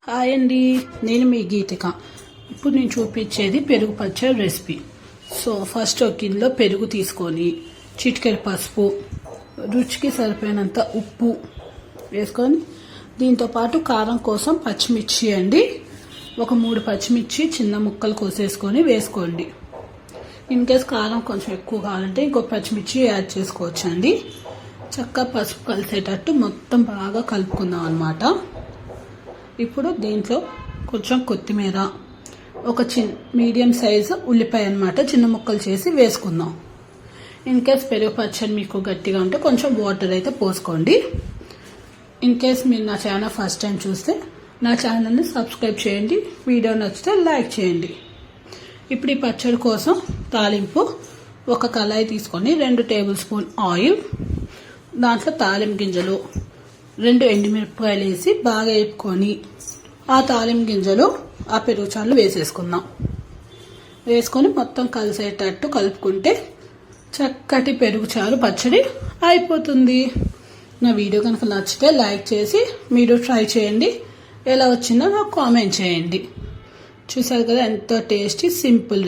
Hi అండి, నేను మీ గీతిక. ఇప్పుడు నేను చూపించేది పెరుగు పచ్చడి రెసిపీ. సో ఫస్ట్ ఒక గిన్నెలో పెరుగు తీసుకొని చిటికెడు పసుపు, రుచికి సరిపోయినంత ఉప్పు వేసుకొని దీంతో పాటు కారం కోసం పచ్చిమిర్చి అండి, ఒక 3 పచ్చిమిర్చి చిన్న ముక్కలు కోసేసుకొని వేసుకోండి. ఇన్ కేస్ కారం కొంచెం ఎక్కువ కావాలంటే ఇంకో పచ్చిమిర్చి యాడ్ చేసుకోవచ్చు అండి. చక్కగా పసుపు కలిసేటట్టు మొత్తం బాగా కలుపుకుందాం అన్నమాట. ఇప్పుడు దీంట్లో కొంచెం కొత్తిమీర, ఒక మీడియం సైజు ఉల్లిపాయ అన్నమాట చిన్న ముక్కలు చేసి వేసుకుందాం. ఇన్ కేస్ పెరుగు పచ్చడి మీకు గట్టిగా ఉంటే కొంచెం వాటర్ అయితే పోసుకోండి. ఇన్ కేస్ మీరు నా ఛానల్ ఫస్ట్ టైం చూస్తే నా ఛానల్ని సబ్స్క్రైబ్ చేయండి, వీడియో నచ్చితే లైక్ చేయండి. ఇప్పుడు ఈ పచ్చడి కోసం తాలింపు ఒక కళాయి తీసుకొని 2 టేబుల్ స్పూన్ ఆయిల్, దాంట్లో తాలింపు గింజలు 2 ఎండుమిరపకాయలు వేసి బాగా వేపుకొని ఆ తాలింపు గింజలు ఆ పెరుగు చారులు వేసేసుకుందాం. వేసుకొని మొత్తం కలిసేటట్టు కలుపుకుంటే చక్కటి పెరుగు చారు పచ్చడి అయిపోతుంది. నా వీడియో కనుక నచ్చితే లైక్ చేసి మీరు ట్రై చేయండి, ఎలా వచ్చిందో నాకు కామెంట్ చేయండి. చూసారు కదా, ఎంతో టేస్టీ సింపుల్.